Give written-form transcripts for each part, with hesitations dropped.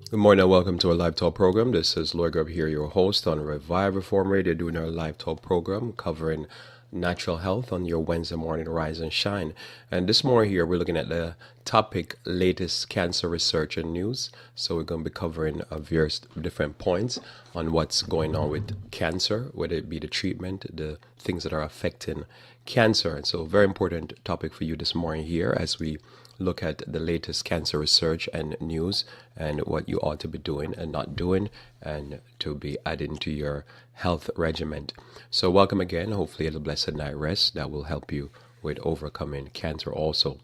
Good morning and welcome to our live talk program. This is Lloyd Grubb here, your host on Revive Reform Radio, doing our live talk program covering natural health on your Wednesday morning Rise and Shine. And this morning here, we're looking at the topic latest cancer research and news. So we're going to be covering various different points on what's going on with cancer, whether it be the treatment, the things that are affecting cancer. And so, very important topic for you this morning here as we look at the latest cancer research and news and what you ought to be doing and not doing and to be adding to your health regimen. So welcome again. Hopefully a blessed night rest that will help you with overcoming cancer also.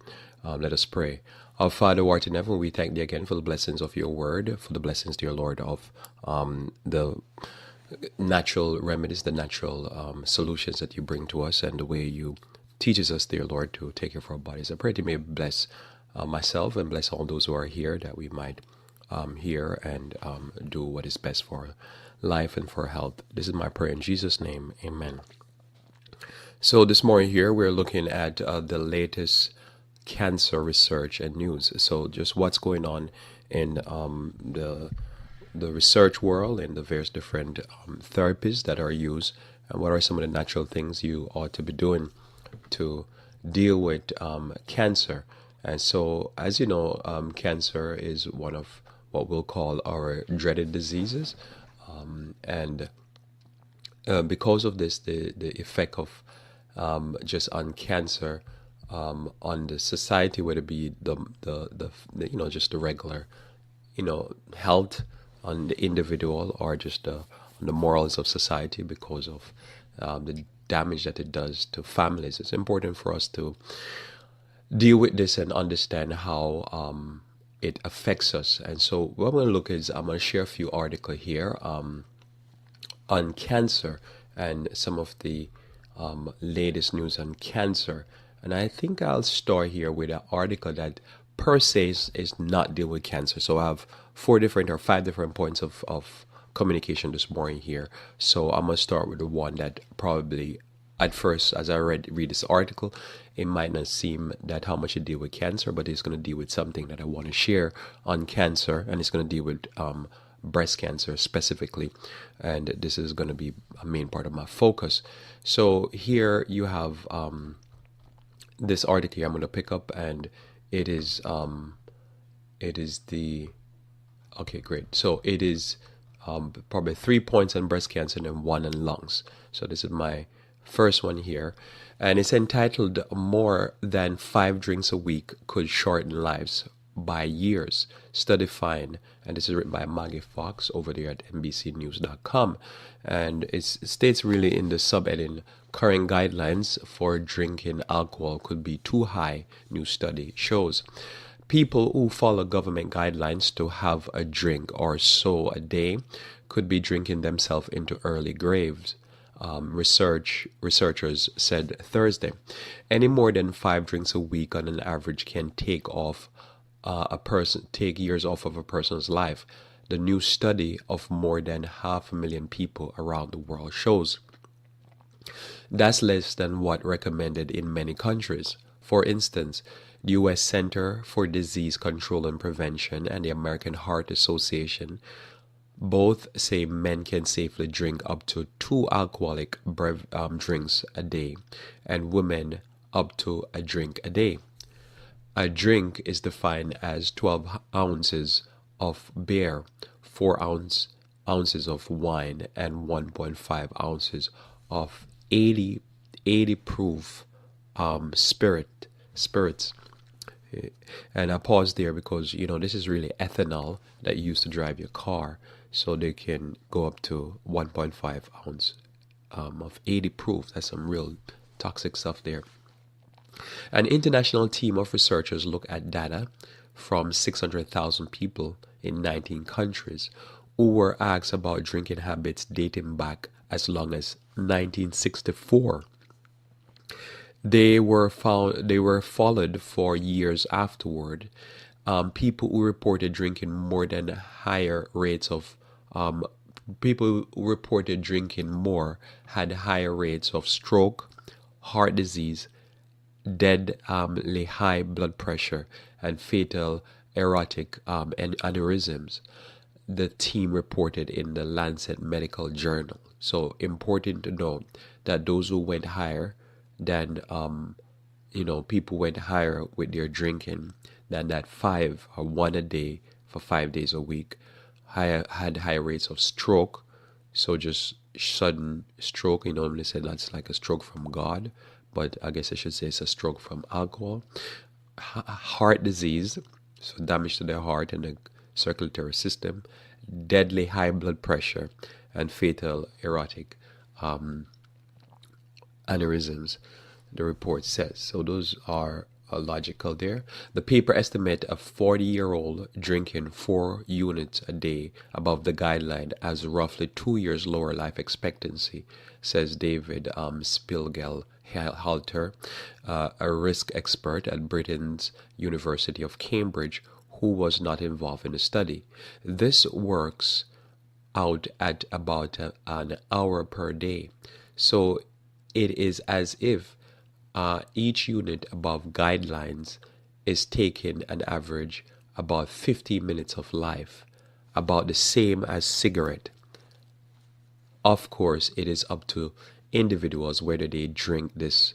Let us pray. Our Father who art in heaven, we thank thee again for the blessings of your word, for the blessings, dear Lord, of the natural remedies, the natural solutions that you bring to us, and the way you teaches us, dear Lord, to take care of our bodies. I pray that you may bless myself and bless all those who are here, that we might hear and do what is best for life and for health. This is my prayer in Jesus' name. Amen. So this morning here, we're looking at the latest cancer research and news. So just what's going on in the research world and the various different therapies that are used, and what are some of the natural things you ought to be doing to deal with cancer. And so, as you know, cancer is one of what we'll call our dreaded diseases. And because of this, the effect of just on cancer on the society, whether it be the just the regular health on the individual or just on the morals of society, because of the damage that it does to families. It's important for us to deal with this and understand how it affects us. And so what I'm going to look is I'm going to share a few articles here on cancer and some of the latest news on cancer. And I think I'll start here with an article that per se is not deal with cancer. So I have 5 different points of communication this morning here. So I'm going to start with the one that probably at first, as I read this article, it might not seem that how much it deal with cancer, but it's going to deal with something that I want to share on cancer, and it's going to deal with breast cancer specifically, and this is going to be a main part of my focus. So here you have this article here I'm going to pick up, and it is the okay, great. So it is probably 3 points on breast cancer and 1 on lungs. So this is my first one here, and it's entitled "More Than 5 Drinks a Week Could Shorten Lives by Years." Study find, and this is written by Maggie Fox over there at NBCnews.com, and it states really in the subheading, "Current guidelines for drinking alcohol could be too high, new study shows." People who follow government guidelines to have a drink or so a day could be drinking themselves into early graves. Researchers said Thursday. Any more than 5 drinks a week on an average can take years off of a person's life. The new study of more than 500,000 people around the world shows. That's less than what recommended in many countries. For instance, the U.S. Center for Disease Control and Prevention and the American Heart Association both say men can safely drink up to 2 alcoholic drinks a day, and women up to a drink a day. A drink is defined as 12 ounces of beer, 4 ounces of wine, and 1.5 ounces of 80 proof spirits. And I pause there because this is really ethanol that you use to drive your car, so they can go up to 1.5 ounce of 80 proof. That's some real toxic stuff there. An international team of researchers looked at data from 600,000 people in 19 countries who were asked about drinking habits dating back as long as 1964. They were followed for years afterward. People who reported drinking more than higher rates of people who reported drinking more had higher rates of stroke, heart disease, deadly high blood pressure, and fatal aortic aneurysms. the team reported in the Lancet Medical Journal. So important to note that those who went higher than people went higher with their drinking than that 5 or 1 a day for 5 days a week, had higher rates of stroke. So just sudden stroke, normally say that's like a stroke from God, but I guess I should say it's a stroke from alcohol. Heart disease, so damage to the heart and the circulatory system, deadly high blood pressure, and fatal aortic aneurysms, the report says. So those are logical there. The paper estimate a 40-year-old drinking 4 units a day above the guideline as roughly 2 years lower life expectancy, says David Spilgel Halter, a risk expert at Britain's University of Cambridge, who was not involved in the study. This works out at about an hour per day. So it is as if each unit above guidelines is taking an average about 50 minutes of life, about the same as cigarette. Of course, it is up to individuals whether they drink this,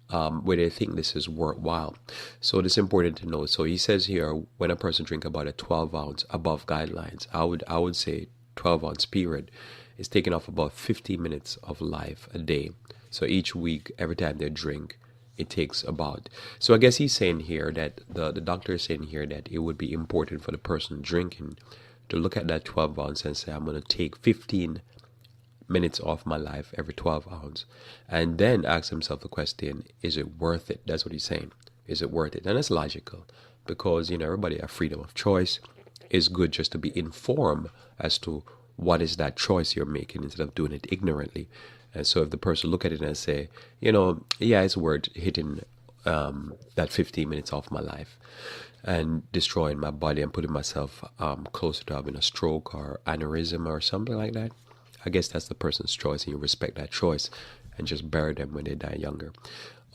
whether they think this is worthwhile. So it's important to know. So he says here, when a person drink about a 12 ounce above guidelines, I would say 12 ounce period is taking off about 50 minutes of life a day. So each week, every time they drink, it takes about. So I guess he's saying here that the doctor is saying here that it would be important for the person drinking to look at that 12 ounce and say, I'm going to take 15 minutes off my life every 12 ounce, and then ask himself the question, is it worth it? That's what he's saying. Is it worth it? And that's logical, because everybody has freedom of choice. It's good just to be informed as to what is that choice you're making instead of doing it ignorantly. And so if the person look at it and say, yeah, it's worth hitting that 15 minutes off my life and destroying my body and putting myself closer to having a stroke or aneurysm or something like that, I guess that's the person's choice, and you respect that choice and just bury them when they die younger,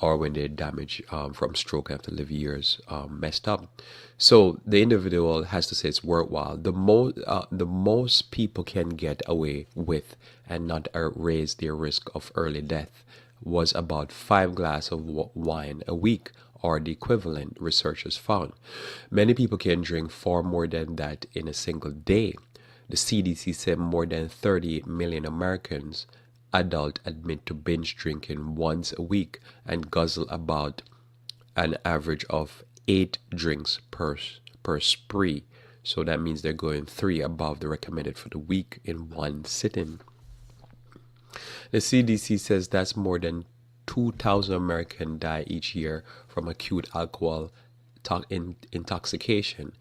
or when they're damaged from stroke and have to live years messed up. So the individual has to say it's worthwhile. The most people can get away with and not raise their risk of early death was about 5 glasses of wine a week, or the equivalent, researchers found. Many people can drink far more than that in a single day. The CDC said more than 30 million Americans adult admit to binge drinking once a week and guzzle about an average of 8 drinks per spree. So that means they're going 3 above the recommended for the week in one sitting. The CDC says that's more than 2,000 Americans die each year from acute alcohol intoxication.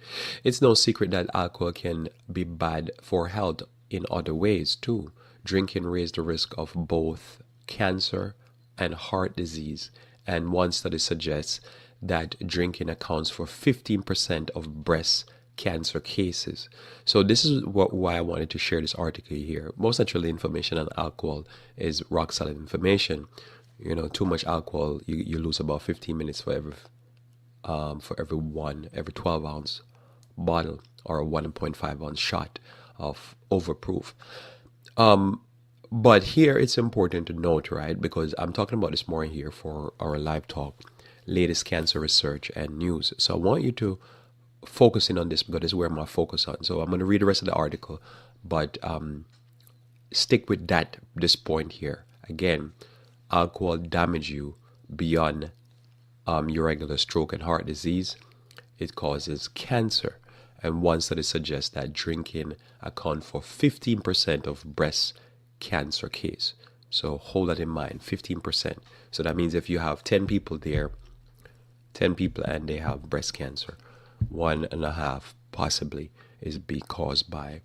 It's no secret that alcohol can be bad for health in other ways too. Drinking raises the risk of both cancer and heart disease, and one study suggests that drinking accounts for 15% of breast cancer cases. So this is why I wanted to share this article here. Most naturally, information on alcohol is rock solid information. Too much alcohol, you lose about 15 minutes for every 12 ounce bottle, or a 1.5 ounce shot of overproof. But here it's important to note, right, because I'm talking about this more here for our live talk, latest cancer research and news. So I want you to focus in on this, because this is where my focus on. So I'm going to read the rest of the article, but stick with this point here. Again, alcohol damage you beyond your regular stroke and heart disease. It causes cancer, and one study suggests that drinking accounts for 15% of breast cancer case. So hold that in mind, 15%. So that means if you have 10 people there, 10 people and they have breast cancer, 1.5 possibly is caused by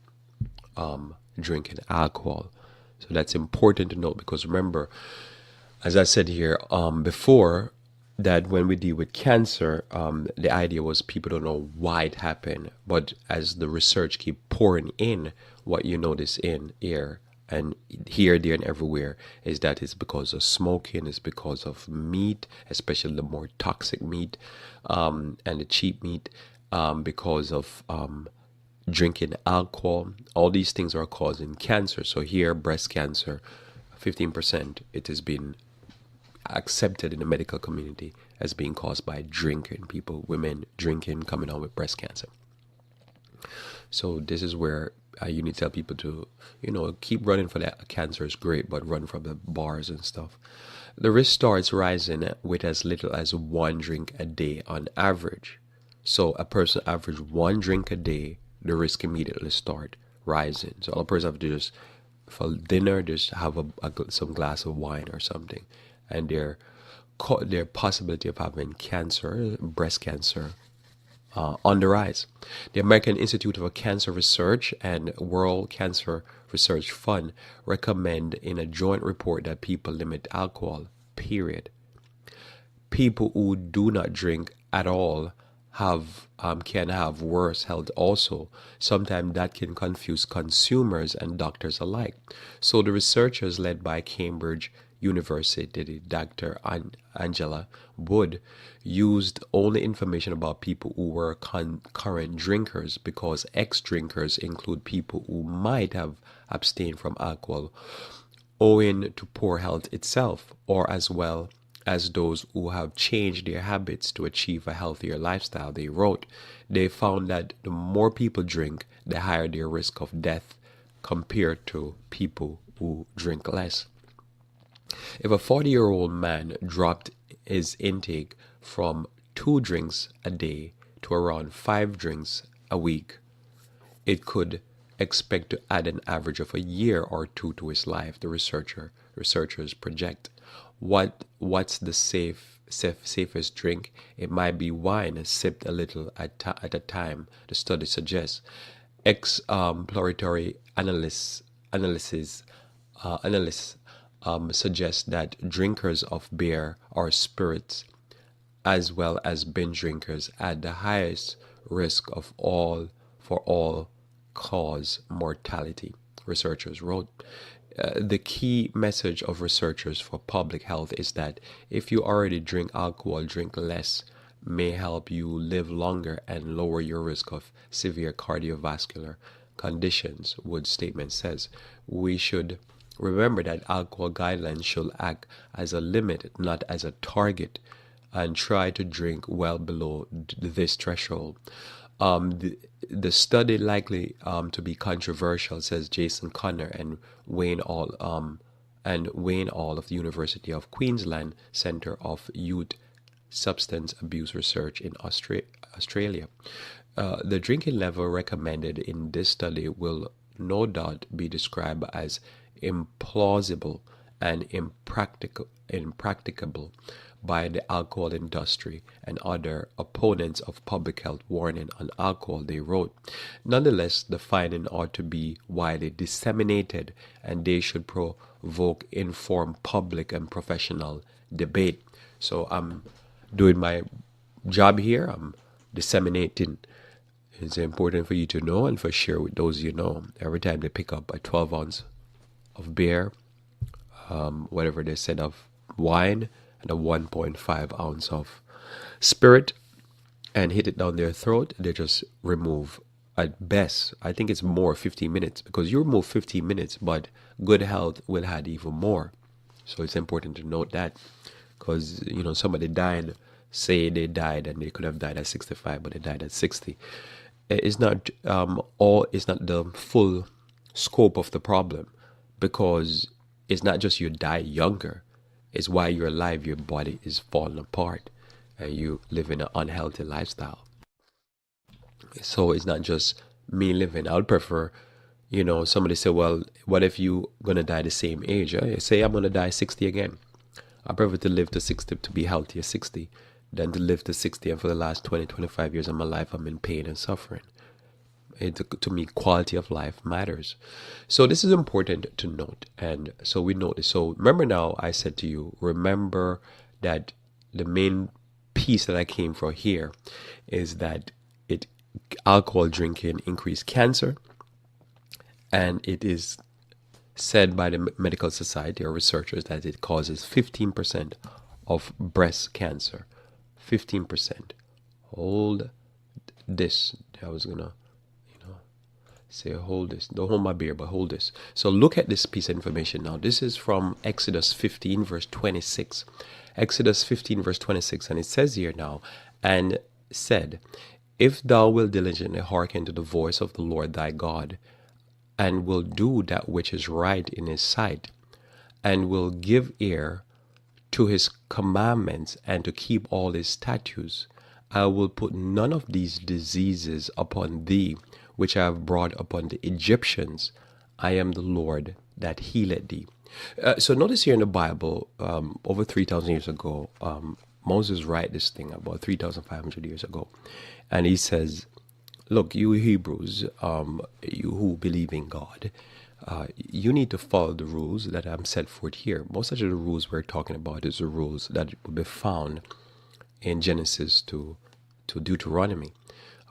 drinking alcohol. So that's important to note, because remember, as I said here before, that when we deal with cancer, the idea was people don't know why it happened. But as the research keep pouring in, what you notice in here and here, there, and everywhere is that it's because of smoking, it's because of meat, especially the more toxic meat and the cheap meat, because of drinking alcohol, all these things are causing cancer. So here, breast cancer, 15%, it has been accepted in the medical community as being caused by drinking. People, women drinking, coming out with breast cancer. So this is where you need to tell people to, keep running for that. Cancer is great, but run from the bars and stuff. The risk starts rising with as little as one drink a day on average. So a person average one drink a day, the risk immediately start rising. So a person have to just, for dinner, just have some glass of wine or something, and their possibility of having cancer, breast cancer, on the rise. The American Institute of Cancer Research and World Cancer Research Fund recommend in a joint report that people limit alcohol, period. People who do not drink at all can have worse health also. Sometimes that can confuse consumers and doctors alike. So the researchers led by Cambridge University, Dr. Angela Wood, used only information about people who were current drinkers, because ex-drinkers include people who might have abstained from alcohol owing to poor health itself, or as well as those who have changed their habits to achieve a healthier lifestyle. They wrote, they found that the more people drink, the higher their risk of death compared to people who drink less. If a 40-year-old man dropped his intake from 2 drinks a day to around 5 drinks a week, it could expect to add an average of a year or 2 to his life, the researchers project. What's the safest drink? It might be wine, sipped a little at a time, the study suggests. Exploratory analysts suggest that drinkers of beer or spirits, as well as binge drinkers, had the highest risk of all cause mortality, researchers wrote. The key message of researchers for public health is that if you already drink alcohol, drink less may help you live longer and lower your risk of severe cardiovascular conditions, Wood's statement says. We should remember that alcohol guidelines should act as a limit, not as a target, and try to drink well below this threshold. The study likely to be controversial, says Jason Connor and Wayne All of the University of Queensland Centre of Youth Substance Abuse Research in Australia. The drinking level recommended in this study will no doubt be described as implausible and impracticable by the alcohol industry and other opponents of public health warning on alcohol, they wrote. Nonetheless, the finding ought to be widely disseminated, and they should provoke informed public and professional debate. So I'm doing my job here. I'm disseminating. It's important for you to know and for share with those you know. Every time they pick up a 12 ounce of beer, whatever they said of wine, and a 1.5 ounce of spirit, and hit it down their throat, they just remove, at best, I think it's more 15 minutes, because you remove 15 minutes, but good health will add even more. So it's important to note that, because, somebody died, say they died and they could have died at 65, but they died at 60. It's not it's not the full scope of the problem, because it's not just you die younger. It's why you're alive, your body is falling apart, and you live in an unhealthy lifestyle. So it's not just me living. I would prefer, somebody say, well, what if you gonna die the same age? Say I'm gonna die 60 again. I prefer to live to 60, to be healthy at 60, than to live to 60 and for the last 20, 25 years of my life I'm in pain and suffering. To me, quality of life matters. So this is important to note. And so we note this. So remember now, I said to you, remember that the main piece that I came from here is that alcohol drinking increase cancer. And it is said by the Medical Society or researchers that it causes 15% of breast cancer. 15%. Hold this. I was going to Say, hold this. Don't hold my beer, but hold this. So look at this piece of information now. This is from Exodus 15, verse 26. Exodus 15, verse 26. And it says here now, and said, if thou wilt diligently hearken to the voice of the Lord thy God, and will do that which is right in his sight, and will give ear to his commandments, and to keep all his statutes, I will put none of these diseases upon thee, which I have brought upon the Egyptians. I am the Lord that healeth thee. So notice here in the Bible, over 3,000 years ago, Moses write this thing about 3,500 years ago. And he says, look, you Hebrews, you who believe in God, you need to follow the rules that I'm set forth here. Most of the rules we're talking about is the rules that will be found in Genesis to Deuteronomy.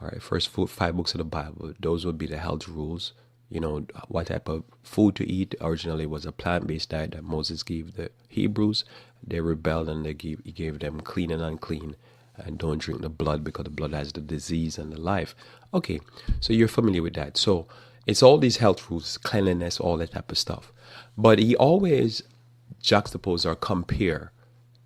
All right, first 5 books of the Bible, those would be the health rules. You know, what type of food to eat. Originally was a plant-based diet that Moses gave the Hebrews. They rebelled and he gave them clean and unclean. And don't drink the blood because the blood has the disease and the life. Okay, so you're familiar with that. So it's all these health rules, cleanliness, all that type of stuff. But he always juxtapose or compare.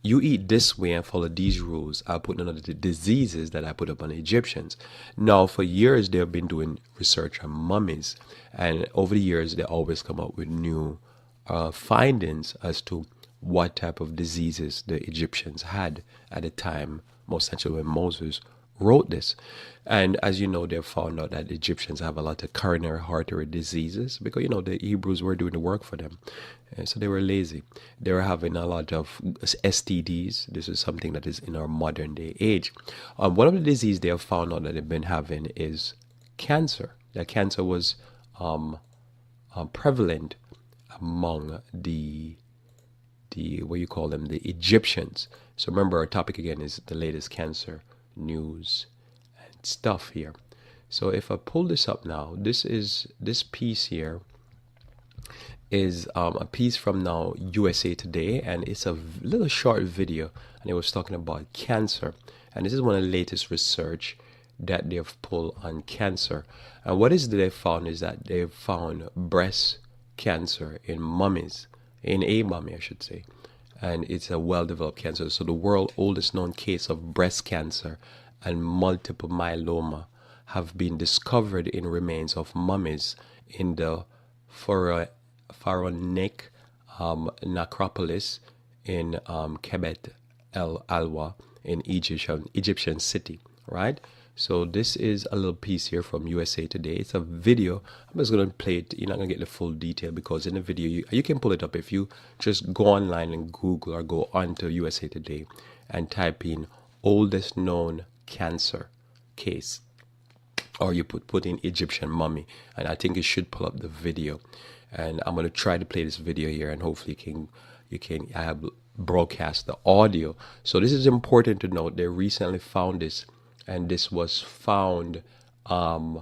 You eat this way and follow these rules, I'll put none of the diseases that I put upon the Egyptians. Now, for years, they've been doing research on mummies. And over the years, they always come up with new findings as to what type of diseases the Egyptians had at the time, most essentially when Moses wrote this. And as you know, they've found out that Egyptians have a lot of coronary artery diseases because, you know, the Hebrews were doing the work for them. And so they were lazy. They were having a lot of STDs. This is something that is in our modern day age. One of the diseases they have found out that they've been having is cancer. That cancer was prevalent among the what you call them, the Egyptians. So remember, our topic again is the latest cancer news and stuff here. So if I pull this up now, this piece here is a piece from now USA Today, and it's a little short video, and it was talking about cancer. And this is one of the latest research that they've pulled on cancer. And what is they found is that they've found breast cancer in mummies, in a mummy I should say, and it's a well-developed cancer. So the world's oldest known case of breast cancer and multiple myeloma have been discovered in remains of mummies in the Pharaonic necropolis in Kebet El Alwa in Egyptian city, right? So this is a little piece here from USA Today. It's a video. I'm just going to play it. You're not going to get the full detail because in the video, you can pull it up if you just go online and Google or go onto USA Today and type in oldest known cancer case. Or you put in Egyptian mummy. And I think you should pull up the video. And I'm going to try to play this video here and hopefully I have broadcast the audio. So this is important to note. They recently found this. And this was found at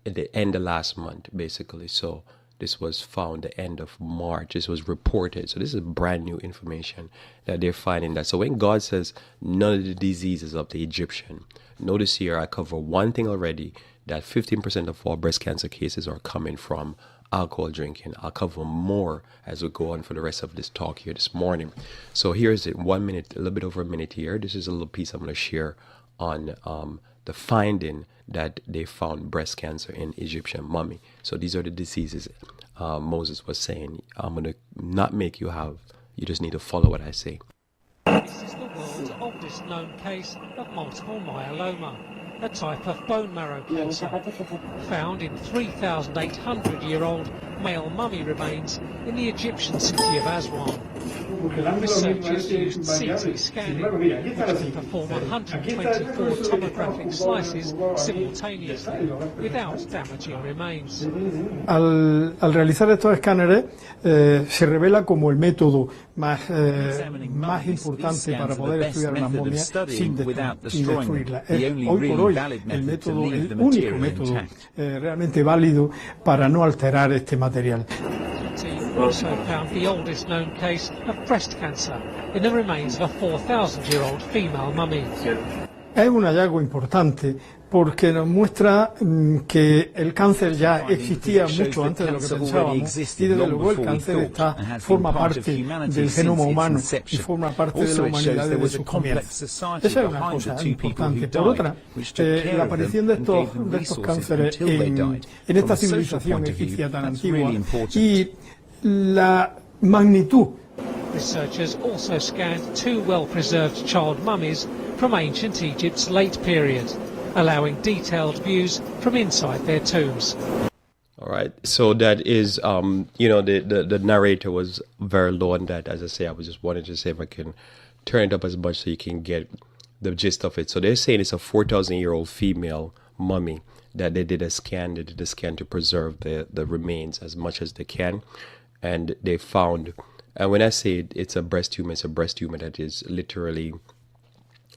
the end of last month, basically. So this was found the end of March. This was reported. So this is brand new information that they're finding that. So when God says none of the diseases of the Egyptian, notice here I cover one thing already, that 15% of all breast cancer cases are coming from alcohol drinking. I'll cover more as we go on for the rest of this talk here this morning. So here's it, 1 minute, a little bit over a minute here. This is a little piece I'm going to share on the finding that they found breast cancer in Egyptian mummy. So these are the diseases Moses was saying. I'm going to not make you have, you just need to follow what I say. This is the world's oldest known case of multiple myeloma, a type of bone marrow cancer, found in 3,800-year-old male mummy remains in the Egyptian city of Aswan. Researchers used CT scanning, which can perform 124 tomographic slices simultaneously without damaging remains. Al realizar estos escáneres se revela como el método más importante para poder estudiar una momia sin destruirla. Hoy por hoy el único método realmente válido para no alterar este material. Also found the oldest known case of breast cancer in the remains of a 4,000-year-old female mummy. Es un hallazgo importante porque nos muestra que el cáncer ya existía mucho antes de lo que pensábamos y desde luego el cáncer forma parte del genoma humano y forma parte de la humanidad desde sus comienzos. Esa es una cosa importante. Por otra, la aparición de estos cánceres en esta civilización egipcia tan antigua y la magnitud. Researchers also scanned 2 well-preserved child mummies from ancient Egypt's late period, allowing detailed views from inside their tombs. All right, so that is, the narrator was very low on that. As I say, I was just wanting to say if I can turn it up as much so you can get the gist of it. So they're saying it's a 4,000-year-old female mummy that they did a scan. They did a scan to preserve the remains as much as they can, and they found. And when I say it's a breast tumor, it's a breast tumor that is literally,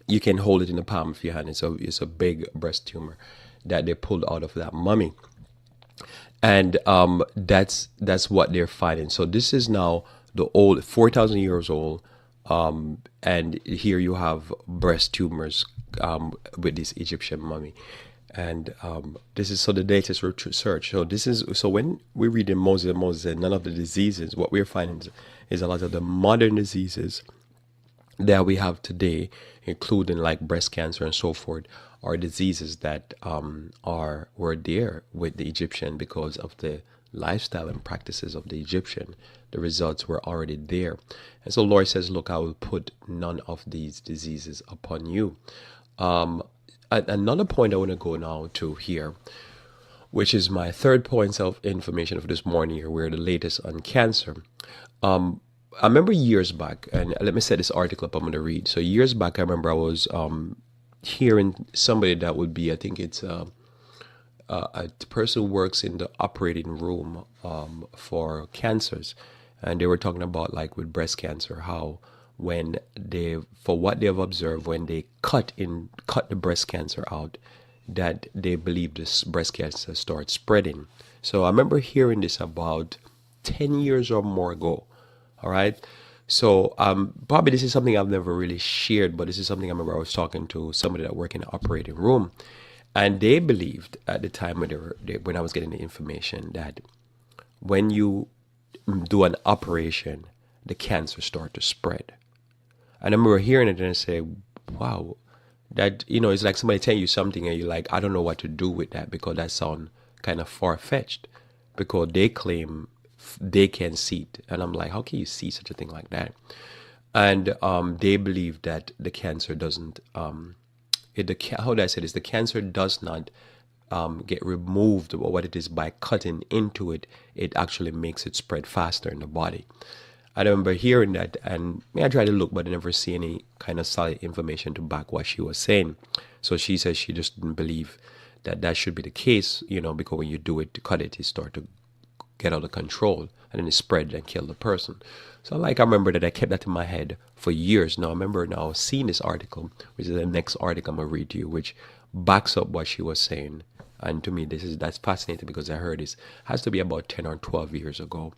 you can hold it in the palm of your hand. It's a big breast tumor that they pulled out of that mummy. And that's what they're finding. So this is now the old 4,000 years old. And here you have breast tumors with this Egyptian mummy. And this is the latest research. So when we read in Moses said none of the diseases, what we're finding is a lot of the modern diseases that we have today, including like breast cancer and so forth, are diseases that were there with the Egyptian because of the lifestyle and practices of the Egyptian. The results were already there. And so Lord says, look, I will put none of these diseases upon you. Another point I want to go now to here, which is my third point of information for this morning here. We're the latest on cancer. I remember years back, and let me set this article up I'm going to read. So years back, I remember I was hearing somebody that would be, I think it's a person who works in the operating room for cancers. And they were talking about like with breast cancer, how when for what they have observed, when they cut the breast cancer out, that they believe this breast cancer starts spreading. So I remember hearing this about 10 years or more ago. All right. So probably this is something I've never really shared, but this is something I remember I was talking to somebody that worked in the operating room, and they believed at the time when I was getting the information that when you do an operation, the cancer starts to spread. And I remember hearing it and I say, wow, that, it's like somebody telling you something and you're like, I don't know what to do with that because that sounds kind of far-fetched because they claim they can see it. And I'm like, how can you see such a thing like that? And they believe that the cancer doesn't, how do I say this? The cancer does not get removed, or what it is by cutting into it, it actually makes it spread faster in the body. I remember hearing that, and I tried to look, but I never see any kind of solid information to back what she was saying. So she says she just didn't believe that should be the case, because when you do it, to cut it, it starts to get out of control, and then it spread and kill the person. So I remember that I kept that in my head for years. Now I remember now seeing this article, which is the next article I'm gonna read to you, which backs up what she was saying. And to me, that's fascinating because I heard this has to be about 10 or 12 years ago.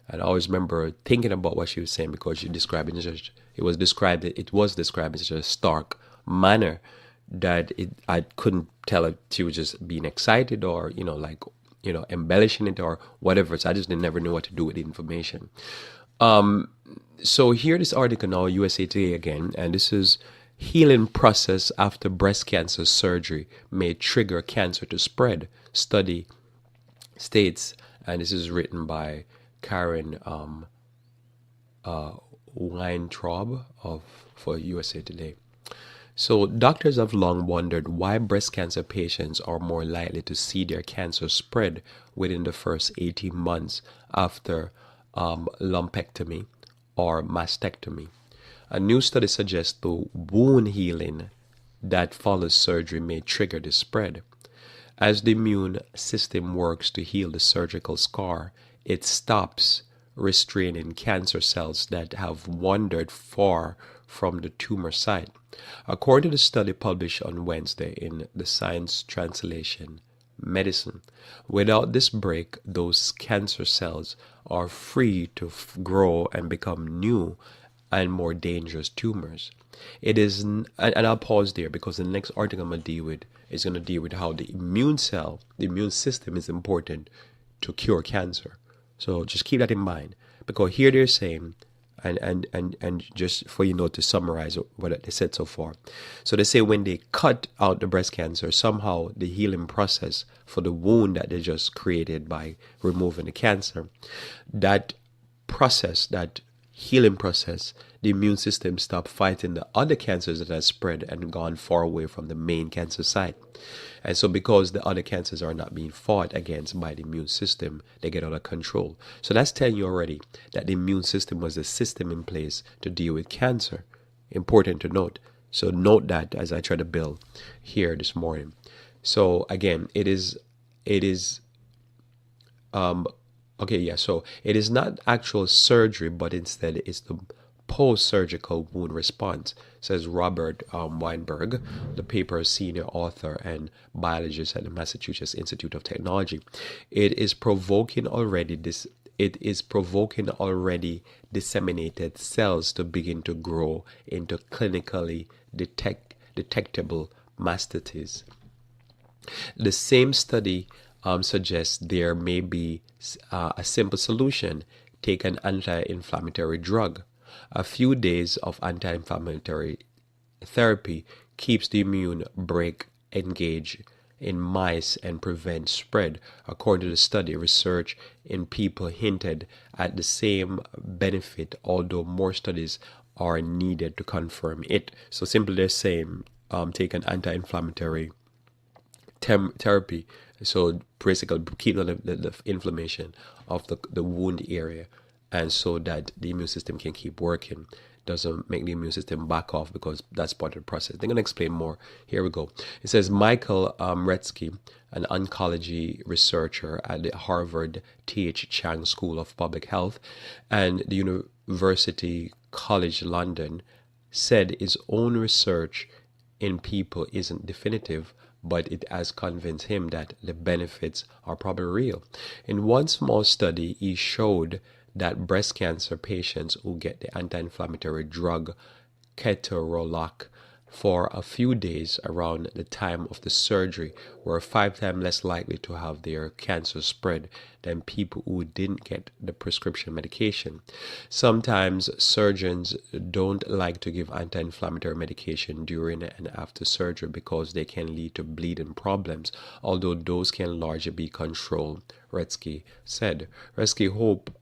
And I always remember thinking about what she was saying because she described it was described in such a stark manner that I couldn't tell if she was just being excited or embellishing it or whatever. So I just never knew what to do with the information. So here this article now, USA Today again, and this is healing process after breast cancer surgery may trigger cancer to spread. Study states, and this is written by Karen Weintraub for USA Today. So doctors have long wondered why breast cancer patients are more likely to see their cancer spread within the first 18 months after lumpectomy or mastectomy. A new study suggests the wound healing that follows surgery may trigger the spread. As the immune system works to heal the surgical scar, it stops restraining cancer cells that have wandered far from the tumor site. According to the study published on Wednesday in the Science Translation Medicine, without this break, those cancer cells are free to grow and become new and more dangerous tumors. It is, and I'll pause there because the next article I'm going to deal with is going to deal with how the immune system is important to cure cancer. So just keep that in mind, because here they're saying, and just for to summarize what they said so far. So they say when they cut out the breast cancer, somehow the healing process for the wound that they just created by removing the cancer, that process, that healing process, the immune system stopped fighting the other cancers that have spread and gone far away from the main cancer site. And so because the other cancers are not being fought against by the immune system, they get out of control. So that's telling you already that the immune system was a system in place to deal with cancer. Important to note. So note that as I try to build here this morning. So again, it is so it is not actual surgery, but instead it's the post-surgical wound response, says Robert Weinberg, the paper's senior author and biologist at the Massachusetts Institute of Technology. It is provoking already disseminated cells to begin to grow into clinically detectable mastitis. The same study suggests there may be a simple solution: take an anti-inflammatory drug. A few days of anti-inflammatory therapy keeps the immune brake engaged in mice and prevents spread. According to the study, research in people hinted at the same benefit, although more studies are needed to confirm it. So simply they're saying take an anti-inflammatory therapy, so basically keep the inflammation of the wound area, and so that the immune system can keep working. Doesn't make the immune system back off, because that's part of the process. They're going to explain more. Here we go. It says Michael Retsky, an oncology researcher at the Harvard T.H. Chan School of Public Health and the University College London, said his own research in people isn't definitive, but it has convinced him that the benefits are probably real. In one small study, he showed that breast cancer patients who get the anti-inflammatory drug ketorolac for a few days around the time of the surgery were 5 times less likely to have their cancer spread than people who didn't get the prescription medication. Sometimes surgeons don't like to give anti-inflammatory medication during and after surgery because they can lead to bleeding problems, although those can largely be controlled, Retsky said. Retsky hoped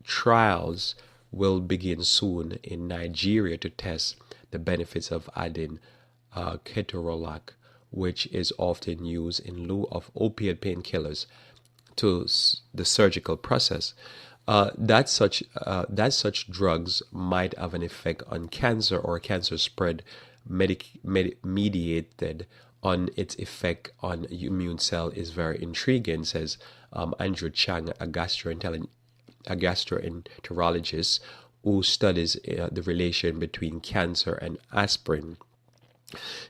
trials will begin soon in Nigeria to test the benefits of adding ketorolac, which is often used in lieu of opiate painkillers, to the surgical process. That such drugs might have an effect on cancer or cancer spread mediated on its effect on immune cell is very intriguing, says Andrew Chang, a gastroenterologist who studies the relation between cancer and aspirin.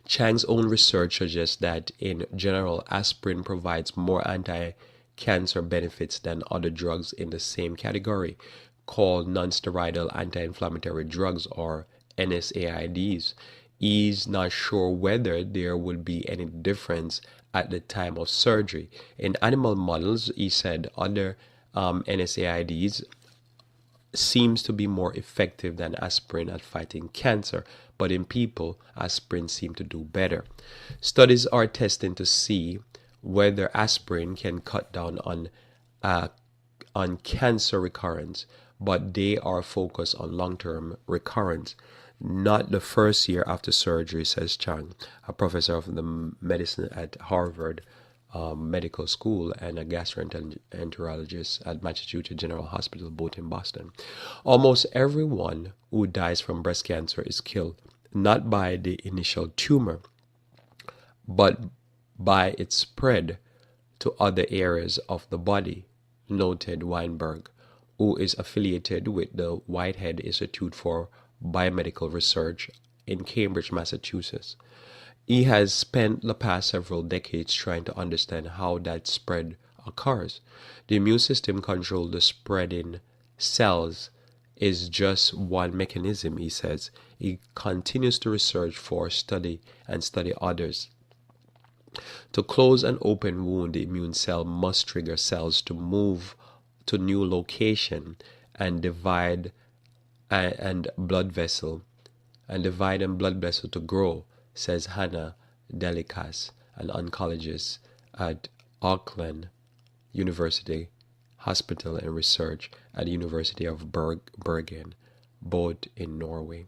Chang's own research suggests that in general, aspirin provides more anti-cancer benefits than other drugs in the same category, called non-steroidal anti-inflammatory drugs, or NSAIDs. He's not sure whether there would be any difference at the time of surgery. In animal models, he said, other NSAIDs seems to be more effective than aspirin at fighting cancer, but in people, aspirin seems to do better. Studies are testing to see whether aspirin can cut down on cancer recurrence, but they are focused on long-term recurrence, not the first year after surgery, says Chang, a professor of the medicine at Harvard Medical School and a gastroenterologist at Massachusetts General Hospital, both in Boston. Almost everyone who dies from breast cancer is killed not by the initial tumor, but by its spread to other areas of the body, noted Weinberg, who is affiliated with the Whitehead Institute for Biomedical Research in Cambridge, Massachusetts. He has spent the past several decades trying to understand how that spread occurs. The immune system controls the spreading cells is just one mechanism, he says. He continues to research for study others. To close an open wound, the immune cell must trigger cells to move to new location and divide and blood vessel to grow, says Hannah Delikas, an oncologist at Auckland University Hospital and Research at the University of Bergen, both in Norway.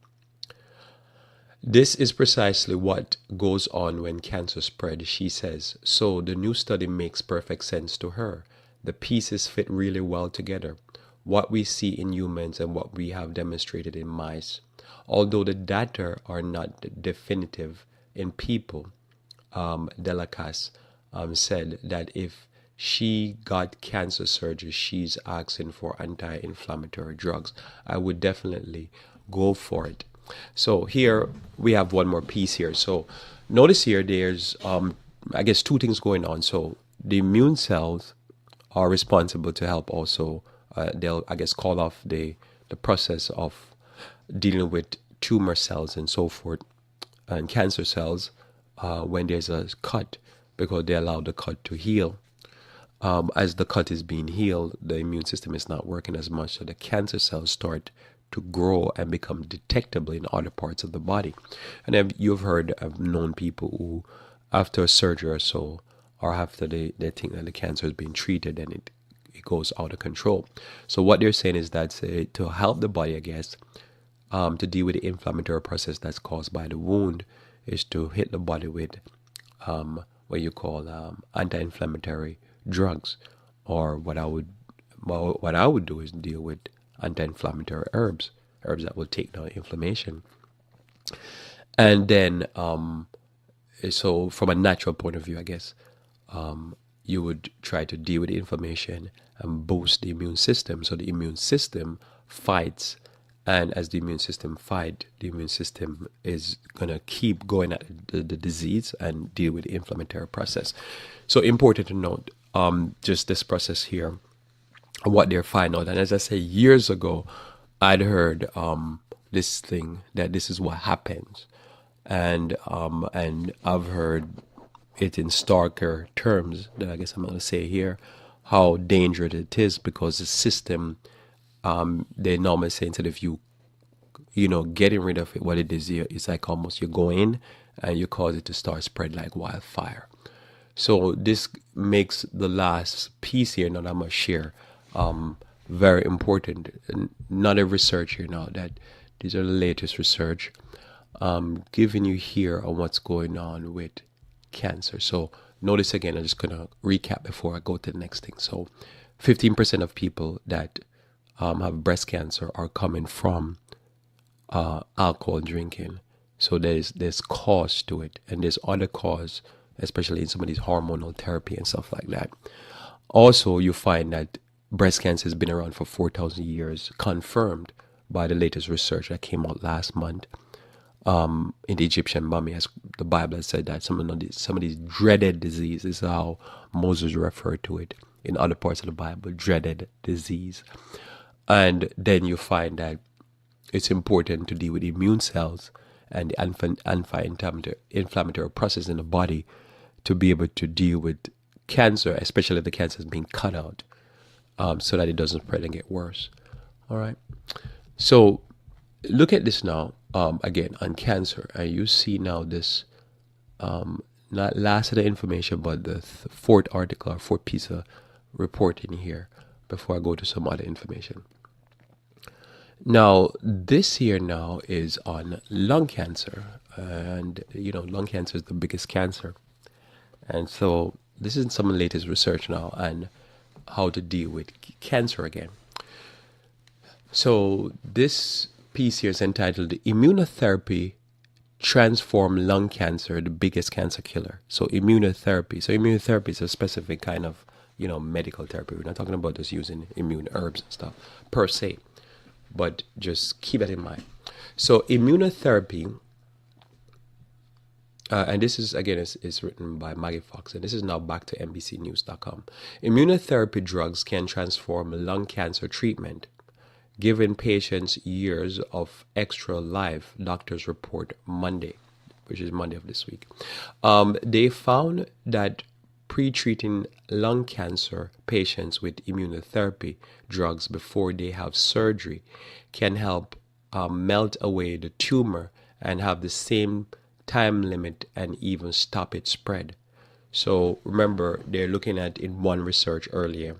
This is precisely what goes on when cancer spreads, she says. So the new study makes perfect sense to her. The pieces fit really well together. What we see in humans and what we have demonstrated in mice. Although the data are not definitive in people, Delikas said that if she got cancer surgery, she's asking for anti-inflammatory drugs. I would definitely go for it. So here we have one more piece here. So notice here there's I guess two things going on. So the immune cells are responsible to help also they'll I guess call off the process of dealing with tumor cells and so forth and cancer cells when there's a cut, because they allow the cut to heal. As the cut is being healed, the immune system is not working as much, so the cancer cells start to grow and become detectable in other parts of the body. And you've heard, I've known people who, after a surgery or so, or after they think that the cancer is being treated, and it goes out of control. So what they're saying is that to help the body, I guess, to deal with the inflammatory process that's caused by the wound, is to hit the body with what you call anti-inflammatory drugs, or what I would do is deal with anti-inflammatory herbs that will take down inflammation. And then so from a natural point of view, I guess you would try to deal with the inflammation and boost the immune system, so the immune system fights. And as the immune system fights, the immune system is going to keep going at the disease and deal with the inflammatory process. So important to note just this process here, what they're finding out. And as I say, years ago, I'd heard this thing, that this is what happens. And I've heard it in starker terms that I guess I'm going to say here, how dangerous it is, because the system, they normally say, instead of you getting rid of it, what it is, it's like almost you go in and you cause it to start spread like wildfire. So this makes the last piece here now that I'm going to share very important. Not a research here now, that these are the latest research giving you here on what's going on with cancer. So notice again, I'm just going to recap before I go to the next thing. So 15% of people that have breast cancer are coming from alcohol drinking. So there's cause to it, and there's other cause, especially in some of these hormonal therapy and stuff like that. Also, you find that breast cancer has been around for 4,000 years, confirmed by the latest research that came out last month in the Egyptian mummy. As the Bible has said that some of these dreaded diseases, is how Moses referred to it in other parts of the Bible, dreaded disease. And then you find that it's important to deal with immune cells and the anti-inflammatory process in the body to be able to deal with cancer, especially if the cancer is being cut out, so that it doesn't spread and get worse. All right. So look at this now, again, on cancer. And you see now this, not last of the information, but the fourth article or fourth piece of reporting here before I go to some other information. Now, this here now is on lung cancer. And, lung cancer is the biggest cancer. And so this is some of the latest research now on how to deal with cancer again. So this piece here is entitled Immunotherapy Transform Lung Cancer, the Biggest Cancer Killer. So immunotherapy. So immunotherapy is a specific kind of, medical therapy. We're not talking about just using immune herbs and stuff per se, but just keep that in mind. So immunotherapy, and this is, again, is written by Maggie Fox, and this is now back to NBCnews.com. Immunotherapy drugs can transform lung cancer treatment. giving patients years of extra life, doctors report Monday, which is Monday of this week. They found that pre-treating lung cancer patients with immunotherapy drugs before they have surgery can help melt away the tumor and have the same time limit and even stop its spread. So remember, they're looking at in one research earlier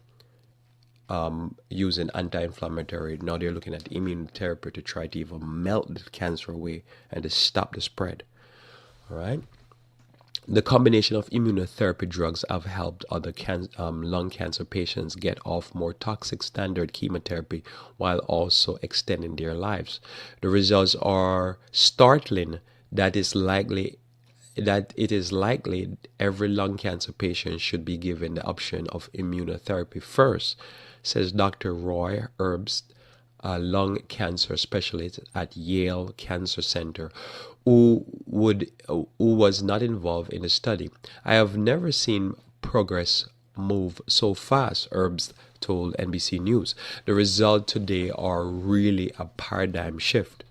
using anti-inflammatory. Now they're looking at immunotherapy to try to even melt the cancer away and to stop the spread. All right. The combination of immunotherapy drugs have helped other lung cancer patients get off more toxic standard chemotherapy while also extending their lives. The results are startling that it is likely every lung cancer patient should be given the option of immunotherapy first, says Dr. Roy Herbst, a lung cancer specialist at Yale Cancer Center, who was not involved in the study. I have never seen progress move so fast, Herbst told NBC News. The results today are really a paradigm shift.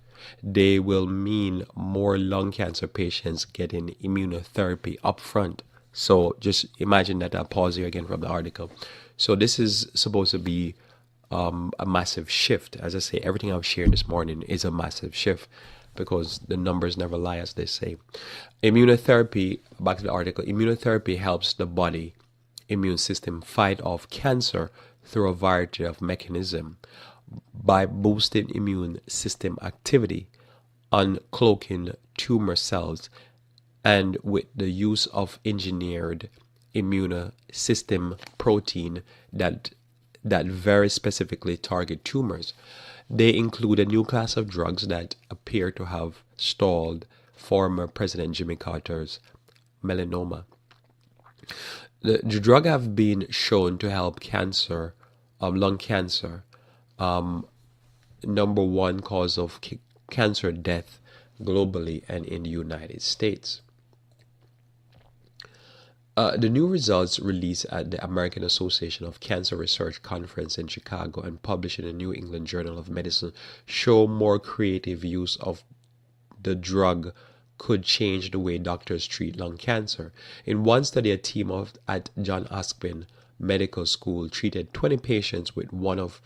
They will mean more lung cancer patients getting immunotherapy up front. So just imagine that. I'll pause here again from the article. So this is supposed to be a massive shift. As I say, everything I've shared this morning is a massive shift because the numbers never lie, as they say. Immunotherapy, back to the article, immunotherapy helps the body immune system fight off cancer through a variety of mechanisms by boosting immune system activity, uncloaking tumor cells, and with the use of engineered immune system protein that very specifically target tumors. They include a new class of drugs that appear to have stalled former President Jimmy Carter's melanoma. The drug have been shown to help cancer, lung cancer, number one cause of cancer death globally and in the United States. The new results released at the American Association of Cancer Research Conference in Chicago and published in the New England Journal of Medicine show more creative use of the drug could change the way doctors treat lung cancer. In one study, a team at Johns Hopkins Medical School treated 20 patients with one of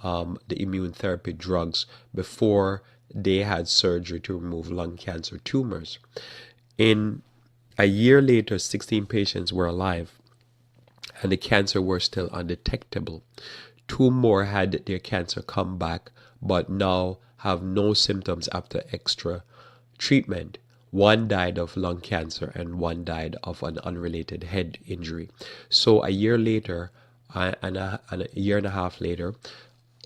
the immune therapy drugs before they had surgery to remove lung cancer tumors. A year later, 16 patients were alive and the cancer were still undetectable. 2 more had their cancer come back but now have no symptoms after extra treatment. 1 died of lung cancer and 1 died of an unrelated head injury. So a year later, and a year and a half later,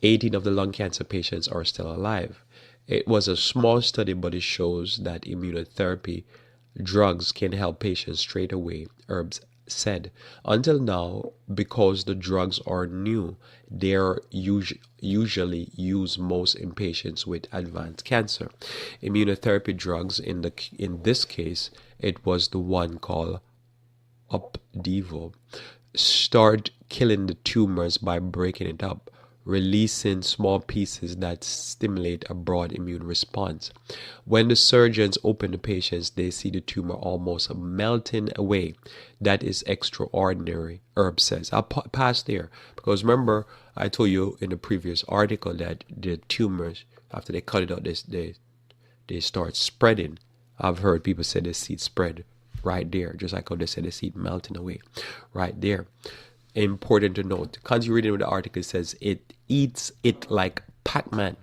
18 of the lung cancer patients are still alive. It was a small study, but it shows that immunotherapy drugs can help patients straight away, Herbst said. Until now, because the drugs are new, they are usually used most in patients with advanced cancer. Immunotherapy drugs, in this case, it was the one called Opdivo, start killing the tumors by breaking it up, releasing small pieces that stimulate a broad immune response. When the surgeons open the patients, they see the tumor almost melting away. That is extraordinary, Herbst says. I'll pass there because remember I told you in the previous article that the tumors, after they cut it out, they start spreading. I've heard people say they see it spread right there, just like how they say they see it melting away right there. Important to note, continue reading with the article. It says it eats it like Pac-Man.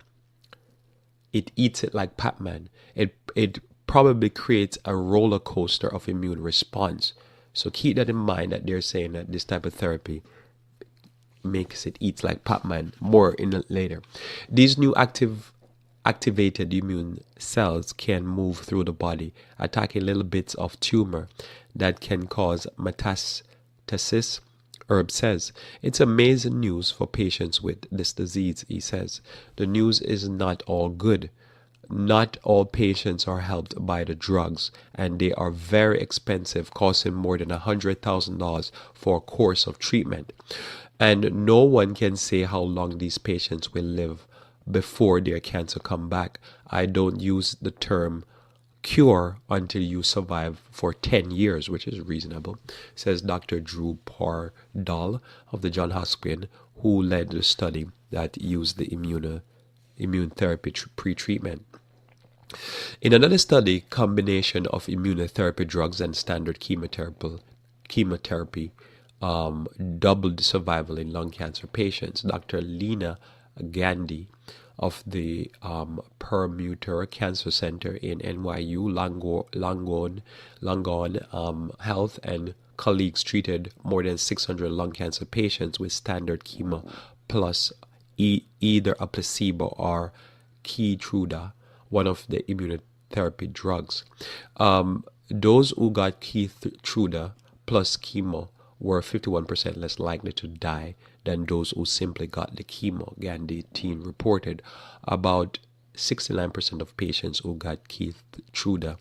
It eats it like Pac-Man. It probably creates a roller coaster of immune response. So keep that in mind, that they're saying that this type of therapy makes it eats like Pac-Man. More in later. These new activated immune cells can move through the body, attacking little bits of tumor that can cause metastasis. Herbst says, it's amazing news for patients with this disease, he says. The news is not all good. Not all patients are helped by the drugs, and they are very expensive, costing more than $100,000 for a course of treatment. And no one can say how long these patients will live before their cancer come back. I don't use the term cure until you survive for 10 years, which is reasonable, says Dr. Drew Pardall of the Johns Hopkins, who led the study that used the immune therapy pre-treatment. In another study, combination of immunotherapy drugs and standard chemotherapy doubled the survival in lung cancer patients. Dr. Lena Gandhi of the Perlmutter Cancer Center in NYU Langone Health and colleagues treated more than 600 lung cancer patients with standard chemo plus either a placebo or Keytruda, one of the immunotherapy drugs. Those who got Keytruda plus chemo were 51% less likely to die than those who simply got the chemo, Gandhi team reported. About 69% of patients who got Keytruda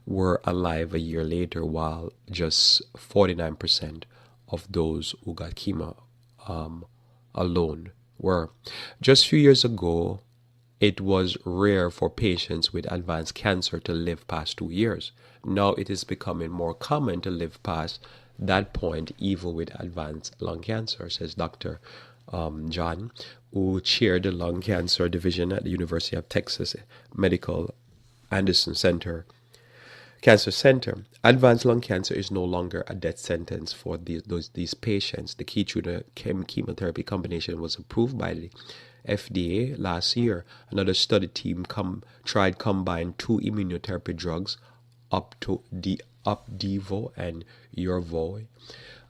were alive a year later, while just 49% of those who got chemo alone were. Just a few years ago, it was rare for patients with advanced cancer to live past 2 years. Now it is becoming more common to live past that point, even with advanced lung cancer, says Dr. John, who chaired the lung cancer division at the University of Texas Medical Anderson Cancer Center. Advanced lung cancer is no longer a death sentence for these patients. The Keytruda chemotherapy combination was approved by the FDA last year. Another study team tried combine two immunotherapy drugs, Opdivo and Yervoy.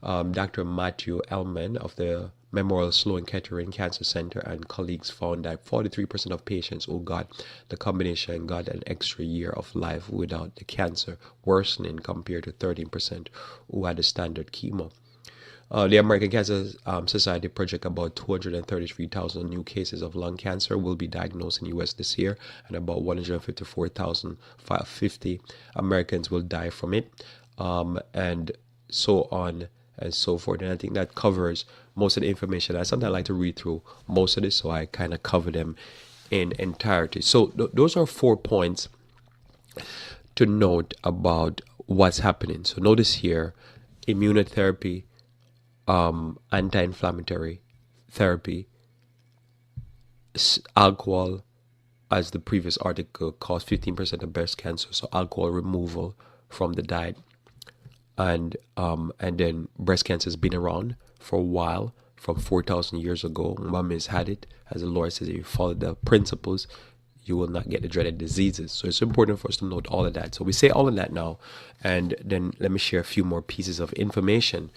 Dr. Matthew Ellman of the Memorial Sloan Kettering Cancer Center and colleagues found that 43% of patients who got the combination got an extra year of life without the cancer worsening, compared to 13% who had the standard chemo. The American Cancer Society projects about 233,000 new cases of lung cancer will be diagnosed in the U.S. this year, and about 154,050 Americans will die from it, and so on and so forth. And I think that covers most of the information. I sometimes like to read through most of this, so I kind of cover them in entirety. So those are 4 points to note about what's happening. So notice here, immunotherapy, anti-inflammatory therapy, alcohol, as the previous article, caused 15% of breast cancer. So alcohol removal from the diet, and then breast cancer has been around for a while, from 4,000 years ago. Mummies had it, as the Lord says, if you follow the principles, you will not get the dreaded diseases. So it's important for us to note all of that. So we say all of that now, and then let me share a few more pieces of information.